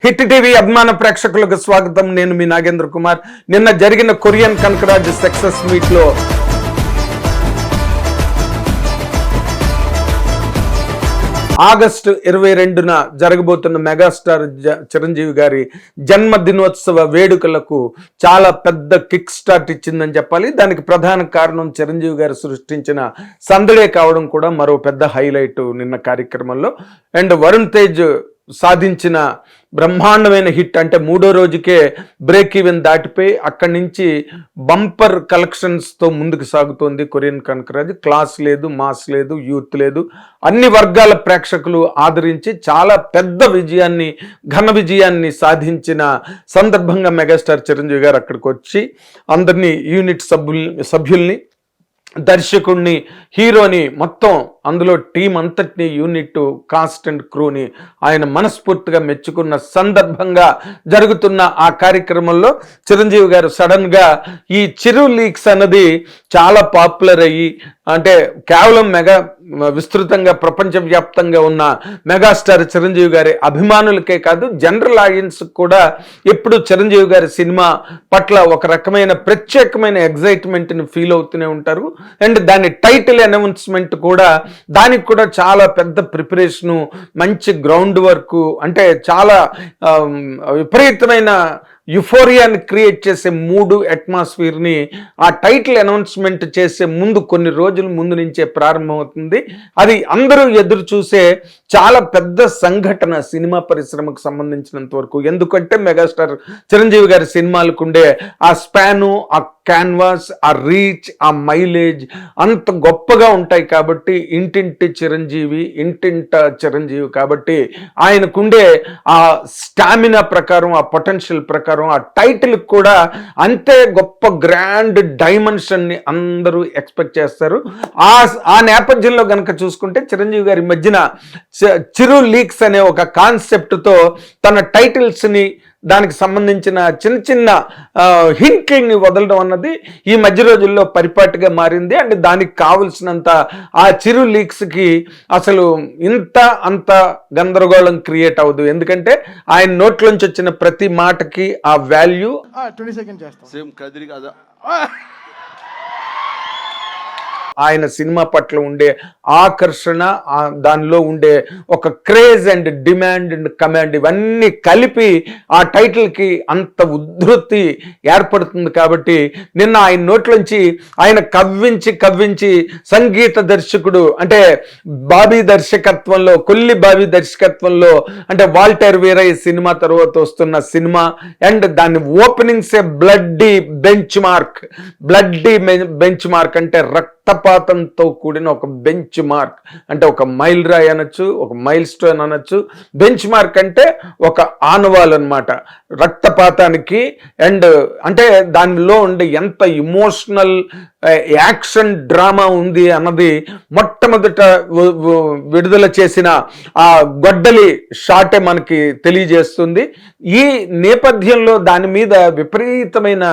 Hit TV అభిమాన ప్రేక్షకులకు స్వాగతం. నేను మీ నాగేంద్ర కుమార్. నిన్న జరిగిన కొరియన్ కనకరాజ్ సక్సెస్ మీట్ లో ఆగస్టు 22న జరగబోతున్న మెగాస్టార్ చిరంజీవి గారి జన్మదినోత్సవ వేడుకలకు చాలా పెద్ద కిక్ స్టార్ట్ ఇచ్చిందని చెప్పాలి. దానికి ప్రధాన కారణం చిరంజీవి గారు సృష్టించిన సందడే కావడం కూడా మరో పెద్ద హైలైట్ నిన్న కార్యక్రమంలో. అండ్ వరుణ్ తేజ్ సాధించిన బ్రహ్మాండమైన హిట్, అంటే మూడో రోజుకే బ్రేక్ ఈవెన్ దాటిపోయి అక్కడి నుంచి బంపర్ కలెక్షన్స్తో ముందుకు సాగుతోంది కొరియన్ కనకరాజ్. క్లాస్ లేదు, మాస్ లేదు, యూత్ లేదు, అన్ని వర్గాల ప్రేక్షకులు ఆదరించి చాలా పెద్ద విజయాన్ని, ఘన విజయాన్ని సాధించిన సందర్భంగా మెగాస్టార్ చిరంజీవి గారు అక్కడికి వచ్చి అందరినీ యూనిట్ సభ్యుల్ని, దర్శకుడిని, హీరోని, మొత్తం అందులో టీం అంతటిని, యూనిట్, కాస్ట్ అండ్ క్రూని ఆయన మనస్ఫూర్తిగా మెచ్చుకున్న సందర్భంగా జరుగుతున్న ఆ కార్యక్రమంలో చిరంజీవి గారు సడన్గా ఈ చిరు లీక్స్ అన్నది చాలా పాపులర్ అయ్యి, అంటే కేవలం విస్తృతంగా ప్రపంచవ్యాప్తంగా ఉన్న మెగాస్టార్ చిరంజీవి గారి అభిమానులకే కాదు, జనరల్ ఆడియన్స్ కూడా ఎప్పుడు చిరంజీవి గారి సినిమా పట్ల ఒక రకమైన ప్రత్యేకమైన ఎగ్జైట్మెంట్ని ఫీల్ అవుతూనే ఉంటారు. అండ్ దాని టైటిల్ అనౌన్స్మెంట్ కూడా, దానికి కూడా చాలా పెద్ద ప్రిపరేషను, మంచి గ్రౌండ్ వర్క్, అంటే చాలా విపరీతమైన యుఫోరియాని క్రియేట్ చేసే మూడు అట్మాస్ఫియర్ని ఆ టైటిల్ అనౌన్స్మెంట్ చేసే ముందు, కొన్ని రోజుల ముందు నుంచే ప్రారంభమవుతుంది. అది అందరూ ఎదురు చూసే చాలా పెద్ద సంఘటన సినిమా పరిశ్రమకు సంబంధించినంత వరకు. ఎందుకంటే మెగాస్టార్ చిరంజీవి గారి సినిమాలకు ఉండే ఆ స్పాను, ఆ క్యాన్వాస్, ఆ రీచ్, ఆ మైలేజ్ అంత గొప్పగా ఉంటాయి కాబట్టి, ఇంటింటి చిరంజీవి, ఇంటింట చిరంజీవి కాబట్టి ఆయనకుండే ఆ స్టామినా ప్రకారం, ఆ పొటెన్షియల్ ప్రకారం ఆ టైటిల్ కూడా అంతే గొప్ప గ్రాండ్ డైమెన్షన్ని అందరూ ఎక్స్పెక్ట్ చేస్తారు. ఆ నేపథ్యంలో కనుక చూసుకుంటే చిరంజీవి గారి మధ్యన చిరు లీక్స్ అనే ఒక కాన్సెప్ట్తో తన టైటిల్స్ని, దానికి సంబంధించిన చిన్న చిన్న హింట్ని వదలడం అన్నది ఈ మధ్య రోజుల్లో పరిపాటిగా మారింది. అంటే దానికి కావలసినంత ఆ చిరు లీక్స్కి అసలు అంత గందరగోళం క్రియేట్ అవ్వదు. ఎందుకంటే ఆయన నోట్లోంచి వచ్చిన ప్రతి మాటకి ఆ వాల్యూ. 20 సెకండ్ చేస్తాం. ఆయన సినిమా పట్ల ఉండే ఆకర్షణ, దానిలో ఉండే ఒక craze and demand and command, ఇవన్నీ కలిపి ఆ టైటిల్కి అంత ఉద్ధృతి ఏర్పడుతుంది. కాబట్టి నిన్న ఆయన నోట్లోంచి ఆయన కవ్వించి సంగీత దర్శకుడు, అంటే బాబీ దర్శకత్వంలో, కొల్లి బాబీ దర్శకత్వంలో, అంటే వాల్టర్ వీరయ్య సినిమా తర్వాత వస్తున్న సినిమా, అండ్ దాని ఓపెనింగ్సే బ్లడ్డీ బెంచ్ మార్క్, అంటే రక్తపాతంతో కూడిన ఒక బెంచ్ మార్క్, అంటే ఒక మైల్ రాయి అనొచ్చు, ఒక మైల్ స్టోన్ అనొచ్చు. బెంచ్ మార్క్ అంటే ఒక ఆనవాల్ అనమాట రక్తపాతానికి. అండ్ అంటే దానిలో ఉండే ఎంత ఇమోషనల్ యాక్షన్ డ్రామా ఉంది అన్నది మొట్టమొదట విడుదల చేసిన ఆ గొడ్డలి షాటే మనకి తెలియజేస్తుంది. ఈ నేపథ్యంలో దాని మీద విపరీతమైన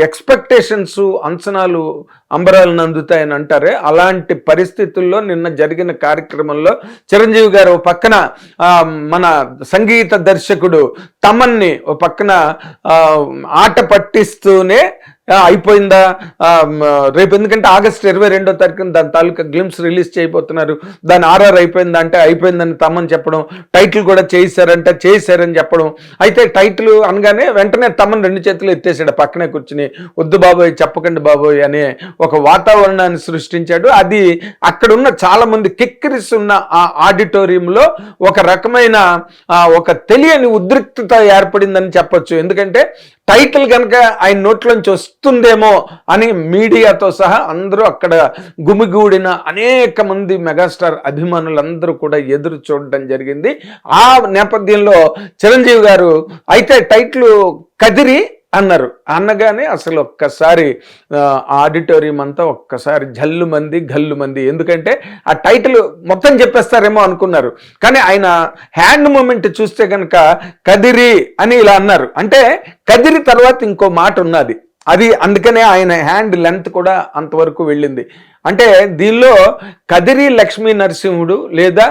ఎక్స్పెక్టేషన్స్, అంచనాలు అంబరాలను అందుతాయని అంటారే, అలాంటి పరిస్థితుల్లో నిన్న జరిగిన కార్యక్రమంలో చిరంజీవి గారు ఓ పక్కన మన సంగీత దర్శకుడు తమన్ని ఓ పక్కన ఆట పట్టిస్తూనే అయిపోయిందా రేపు, ఎందుకంటే ఆగస్టు 22వ తారీఖున దాని తాలూకా గ్లిమ్స్ రిలీజ్ చేయబోతున్నారు, దాని ఆర్ఆర్ అయిపోయిందా అంటే అయిపోయిందని తమ్మని చెప్పడం, టైటిల్ కూడా చేశారని చెప్పడం. అయితే టైటిల్ అనగానే వెంటనే తమ్మని 2 చేతులు ఎత్తేసాడు, పక్కనే కూర్చుని వద్దు బాబోయ్, చెప్పకండి బాబోయ్ అనే ఒక వాతావరణాన్ని సృష్టించాడు. అది అక్కడున్న చాలా మంది కిక్కిరిసి ఉన్న ఆ ఆడిటోరియంలో ఒక రకమైన ఒక తెలియని ఉద్రిక్తత ఏర్పడిందని చెప్పొచ్చు. ఎందుకంటే టైటిల్ కనుక ఆయన నోట్లోంచి వస్తుందేమో అని మీడియాతో సహా అందరూ అక్కడ గుమిగూడిన అనేక మంది మెగాస్టార్ అభిమానులందరూ కూడా ఎదురు చూడడం జరిగింది. ఆ నేపథ్యంలో చిరంజీవి గారు అయితే టైటిల్ కదిరి అన్నారు. అనగానే అసలు ఒక్కసారి ఆడిటోరియం అంతా ఒక్కసారి గల్లు మంది. ఎందుకంటే ఆ టైటిల్ మొత్తం చెప్పేస్తారేమో అనుకున్నారు, కానీ ఆయన హ్యాండ్ మూమెంట్ చూస్తే కనుక కదిరి అని ఇలా అన్నారు. అంటే కదిరి తర్వాత ఇంకో మాట ఉన్నది, అది అందుకనే ఆయన హ్యాండ్ లెంత్ కూడా అంతవరకు వెళ్ళింది. అంటే దీనిలో కదిరి లక్ష్మీ నరసింహుడు లేదా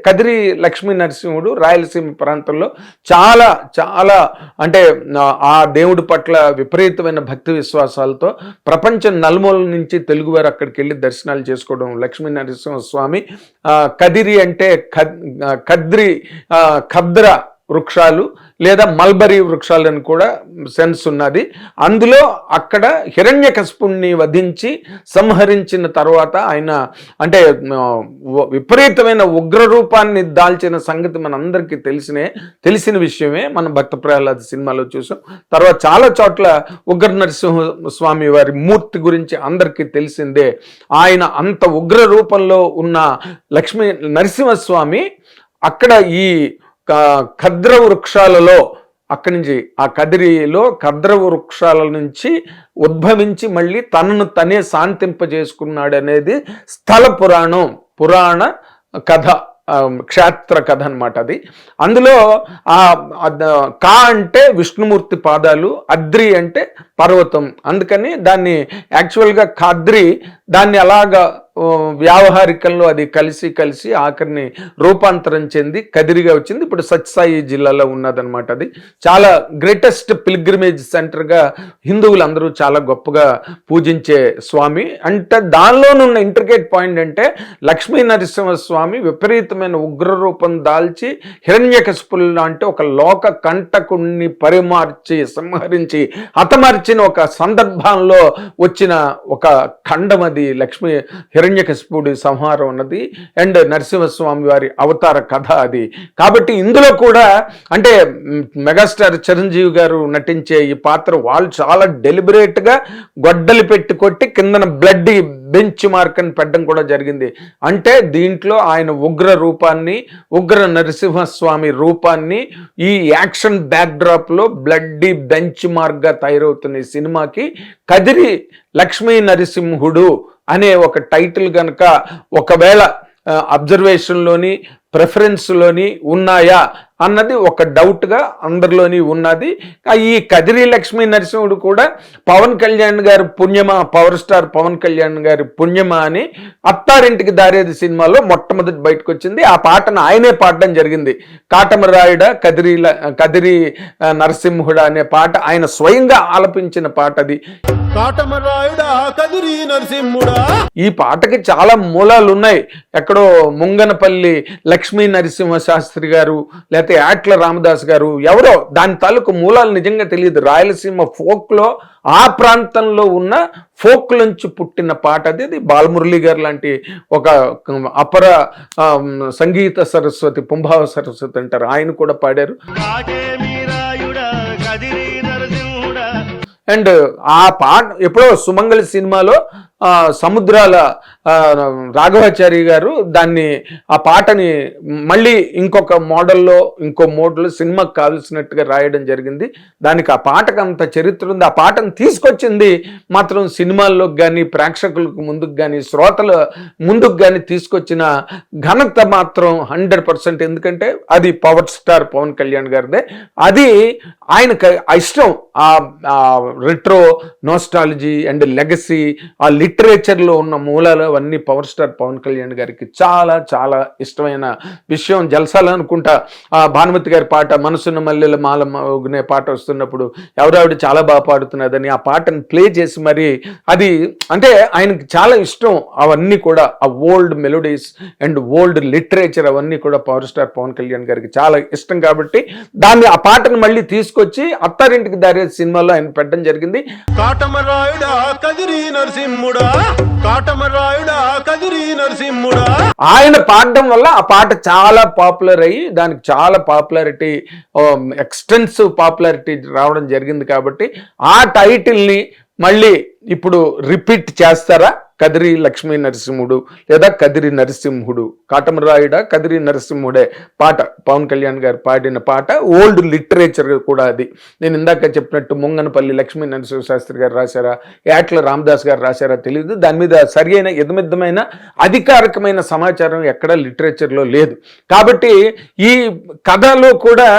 కదిరి లక్ష్మీ నరసింహుడు రాయలసీమ ప్రాంతంలో చాలా చాలా అంటే ఆ దేవుడి పట్ల విపరీతమైన భక్తి విశ్వాసాలతో ప్రపంచం నలుమూల నుంచి తెలుగువారు అక్కడికి వెళ్ళి దర్శనాలు చేసుకోవడం. లక్ష్మీ నరసింహస్వామి కదిరి అంటే ఖద్ర వృక్షాలు లేదా మల్బరీ వృక్షాలని కూడా సెన్స్ ఉన్నది. అందులో అక్కడ హిరణ్యకశిపుణ్ణి వధించి సంహరించిన తర్వాత ఆయన అంటే విపరీతమైన ఉగ్ర రూపాన్ని దాల్చిన సంగతి మనందరికీ తెలిసిన విషయమే. మనం భక్త ప్రహ్లాద సినిమాలో చూసాం. తర్వాత చాలా చోట్ల ఉగ్ర నరసింహస్వామి వారి మూర్తి గురించి అందరికీ తెలిసిందే. ఆయన అంత ఉగ్ర రూపంలో ఉన్న లక్ష్మీ నరసింహస్వామి అక్కడ ఈ ఖద్ర వృక్షాలలో అక్కడి నుంచి ఆ కదిరిలో ఖద్ర వృక్షాల నుంచి ఉద్భవించి మళ్ళీ తనను తనే శాంతింపజేసుకున్నాడు అనేది స్థల పురాణ కథ, క్షేత్ర కథ అనమాట అది. అందులో కా అంటే విష్ణుమూర్తి పాదాలు, అద్రి అంటే పర్వతం. అందుకని దాన్ని యాక్చువల్గా ఖద్రి దాన్ని అలాగా వ్యావహారికంలో అది కలిసి ఆఖరిని రూపాంతరం చెంది కదిరిగా వచ్చింది. ఇప్పుడు సత్యసాయి జిల్లాలో ఉన్నదనమాట. అది చాలా గ్రేటెస్ట్ పిల్గ్రిమేజ్ సెంటర్గా హిందువులందరూ చాలా గొప్పగా పూజించే స్వామి. అంటే దానిలోనున్న ఇంట్రికేట్ పాయింట్ అంటే లక్ష్మీ నరసింహస్వామి విపరీతమైన ఉగ్ర రూపం దాల్చి హిరణ్యకశిపులు అంటే ఒక లోక కంటకుణ్ణి సంహరించి హతమార్చిన ఒక సందర్భంలో వచ్చిన ఒక ఖండం అది లక్ష్మీ హిరణ్యకశిపుడి సంహారం ఉన్నది అండ్ నరసింహస్వామి వారి అవతార కథ అది. కాబట్టి ఇందులో కూడా అంటే మెగాస్టార్ చిరంజీవి గారు నటించే ఈ పాత్ర వాళ్ళు చాలా డెలిబరేట్గా గొడ్డలి పెట్టి కొట్టి కిందన బ్లడ్ బెంచ్ మార్క్ అని పెట్టడం కూడా జరిగింది. అంటే దీంట్లో ఆయన ఉగ్ర రూపాన్ని, ఉగ్ర నరసింహస్వామి రూపాన్ని ఈ యాక్షన్ బ్యాక్డ్రాప్లో బ్లడ్డీ బెంచ్ మార్క్గా తయారవుతున్న ఈ సినిమాకి కదిరి లక్ష్మీ నరసింహుడు అనే ఒక టైటిల్ కనుక ఒకవేళ అబ్జర్వేషన్లోని ప్రిఫరెన్స్లోని ఉన్నాయా అన్నది ఒక డౌట్గా అందరిలోని ఉన్నది. ఈ కదిరి లక్ష్మీ నరసింహుడు కూడా పవన్ కళ్యాణ్ గారి పుణ్యమా, పవర్ స్టార్ పవన్ కళ్యాణ్ గారి పుణ్యమా అని అత్తారింటికి దారేది సినిమాలో మొట్టమొదటి బయటకు వచ్చింది. ఆ పాటను ఆయనే పాడడం జరిగింది. కాటమరాయుడ కదిరి నరసింహుడ అనే పాట ఆయన స్వయంగా ఆలపించిన పాట అది. ఈ పాటకి చాలా మూలాలు ఉన్నాయి. ఎక్కడో ముంగనపల్లి లక్ష్మీ నరసింహ శాస్త్రి గారు లేకపోతే యాట్ల రామదాస్ గారు ఎవరో దాని తాలూకు మూలాలు నిజంగా తెలియదు. రాయలసీమ ఫోక్లో ఆ ప్రాంతంలో ఉన్న ఫోక్ నుంచి పుట్టిన పాట అది. బాలమురళి గారు లాంటి ఒక అపర సంగీత సరస్వతి, పుంభావ సరస్వతి అంటారు, ఆయన కూడా పాడారు. అండ్ ఆ పాట ఎప్పుడో సుమంగళ సినిమాలో సముద్రాల రాఘవాచారి గారు దాన్ని ఆ పాటని మళ్ళీ ఇంకొక మోడల్లో ఇంకో మోడల్లో సినిమాకి కావాల్సినట్టుగా రాయడం జరిగింది. దానికి ఆ పాటకు అంత చరిత్ర ఉంది. ఆ పాటను తీసుకొచ్చింది మాత్రం సినిమాల్లోకి కానీ ప్రేక్షకులకు ముందుకు కానీ శ్రోతల ముందుకు కానీ తీసుకొచ్చిన ఘనత మాత్రం 100%. ఎందుకంటే అది పవర్ స్టార్ పవన్ కళ్యాణ్ గారిదే. అది ఆయనకు ఇష్టం. ఆ రెట్రో నోస్టాలజీ అండ్ లెగసీ, ఆ లిటరేచర్లో ఉన్న మూలాలు అవన్నీ పవర్ స్టార్ పవన్ కళ్యాణ్ గారికి చాలా చాలా ఇష్టమైన విషయం. జల్సాలు అనుకుంటా భానుమతి గారి పాట మనసున్న మల్లెల మాల మోగునే పాట వస్తున్నప్పుడు ఎవరావిడ చాలా బాగా పాడుతున్నదని ఆ పాటను ప్లే చేసి మరి అది అంటే ఆయనకి చాలా ఇష్టం. అవన్నీ కూడా ఆ old melodies and old literature అవన్నీ కూడా పవర్ స్టార్ పవన్ కళ్యాణ్ గారికి చాలా ఇష్టం. కాబట్టి దాన్ని ఆ పాటను మళ్ళీ తీసుకొచ్చి అత్తారింటికి దారే సినిమాలో ఆయన పెట్టడం జరిగింది. ఆయన పాడడం వల్ల ఆ పాట చాలా పాపులర్ అయ్యి దానికి చాలా పాపులారిటీ, ఎక్స్టెన్సివ్ పాపులారిటీ రావడం జరిగింది. కాబట్టి ఆ టైటిల్ని మళ్ళీ ఇప్పుడు రిపీట్ చేస్తారా? కదిరి లక్ష్మీ నరసింహుడు లేదా కదిరి నరసింహుడు, కాటమరాయుడ కదిరి నరసింహుడే పాట పవన్ కళ్యాణ్ గారు పాడిన పాట. ఓల్డ్ లిటరేచర్ కూడా అది. నేను ఇందాక చెప్పినట్టు ముంగనపల్లి లక్ష్మీ నరసింహ శాస్త్రి గారు రాశారా, యాట్ల రామదాస్ గారు రాశారా తెలియదు. దాని మీద సరి అయిన ఎదుమిద్దమైన అధికారికమైన సమాచారం ఎక్కడ లిటరేచర్లో లేదు. కాబట్టి ఈ కథలో కూడా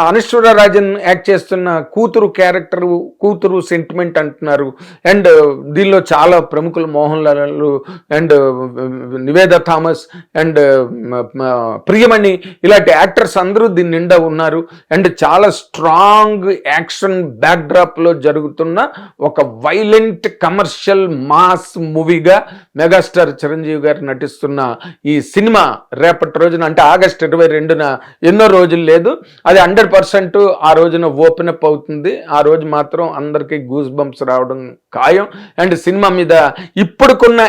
అనశ్వర రాజన్ యాక్ట్ చేస్తున్న కూతురు క్యారెక్టర్, కూతురు సెంటిమెంట్ అంటున్నారు. అండ్ దీనిలో చాలా ప్రముఖులు మోహన్ రామ్మోహన్ లాల్ అండ్ నివేదా థామస్ అండ్ ప్రియమణి ఇలాంటి యాక్టర్స్ అందరూ దీని నిండా ఉన్నారు. అండ్ చాలా స్ట్రాంగ్ యాక్షన్ బ్యాక్డ్రాప్లో జరుగుతున్న ఒక వైలెంట్ కమర్షియల్ మాస్ మూవీగా మెగాస్టార్ చిరంజీవి గారు నటిస్తున్న ఈ సినిమా రేపటి రోజున అంటే ఆగస్టు 22న ఎన్నో రోజులు లేదు, అది 100% ఆ రోజున ఓపెన్ అప్ అవుతుంది. ఆ రోజు మాత్రం అందరికీ గూస్ బంప్స్ రావడం ఖాయం. అండ్ సినిమా మీద ఇప్పుడుకున్న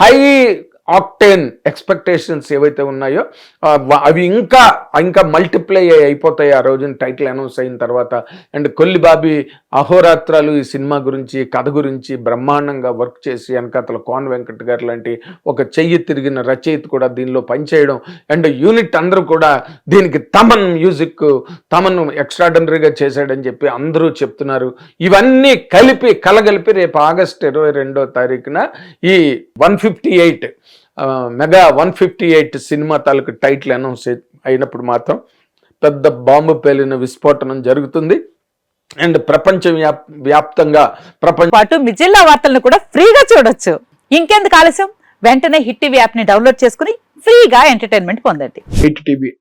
హై ఆక్టేన్ ఎక్స్పెక్టేషన్స్ ఏవైతే ఉన్నాయో అవి ఇంకా మల్టిప్లై అయిపోతాయి ఆ రోజున టైటిల్ అనౌన్స్ అయిన తర్వాత. అండ్ కొల్లిబాబి అహోరాత్రాలు ఈ సినిమా గురించి కథ గురించి బ్రహ్మాండంగా వర్క్ చేసి వెనకాతల కోన వెంకట్ గారు లాంటి ఒక చెయ్యి తిరిగిన రచయిత కూడా దీనిలో పనిచేయడం అండ్ యూనిట్ అందరూ కూడా దీనికి తమన్ మ్యూజిక్ తమన్ ఎక్స్ట్రాడనరీగా చేశాడని చెప్పి అందరూ చెప్తున్నారు. ఇవన్నీ కలగలిపి రేపు ఆగస్టు 22వ తారీఖున ఈ 158 మెగా 158 సినిమా తాలూకు టైటిల్ అనౌన్స్ అయినప్పుడు మాత్రం పెద్ద బాంబు పేలిన విస్ఫోటనం జరుగుతుంది. అండ్ ప్రపంచ వ్యాప్తంగా పాటు మీ జిల్లా వార్తలను కూడా ఫ్రీగా చూడొచ్చు. ఇంకెందుకు ఆలస్యం, వెంటనే హిట్ టీవీ యాప్ ని డౌన్లోడ్ చేసుకుని ఫ్రీగా ఎంటర్టైన్మెంట్ పొందండి. Hit TV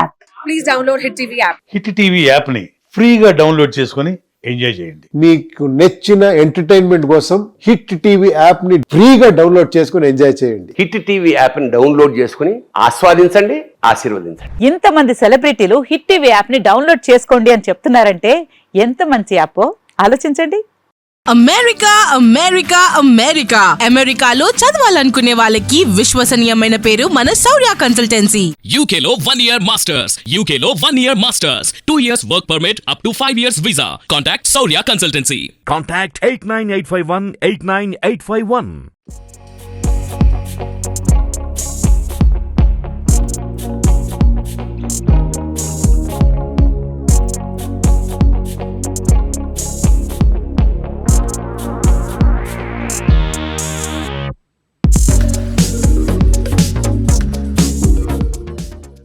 app please download hit TV app. Hit TV app ని ఫ్రీగా డౌన్లోడ్ చేసుకుని ఎంజాయ్ చేయండి. మీకు నచ్చిన ఎంటర్టైన్మెంట్ కోసం హిట్ టీవీ యాప్ ని ఫ్రీగా డౌన్లోడ్ చేసుకుని ఎంజాయ్ చేయండి. హిట్ టీవీ యాప్ ని డౌన్లోడ్ చేసుకుని ఆస్వాదించండి, ఆశీర్వదించండి. ఇంతమంది సెలబ్రిటీలు హిట్ టీవీ యాప్ ని డౌన్లోడ్ చేసుకోండి అని చెప్తున్నారంటే ఎంత మంచి యాప్ ఆలోచించండి. అమెరికా అమెరికా అమెరికా అమెరికాలో చదవాలనుకునే వాళ్ళకి విశ్వసనీయమైన పేరు మన శౌర్య కన్సల్టెన్సీ. UK లో 1 year masters, UK లో 1 year masters, 2 years work permit up to 5 years visa. Contact Saurya Consultancy. Contact 89851 89851.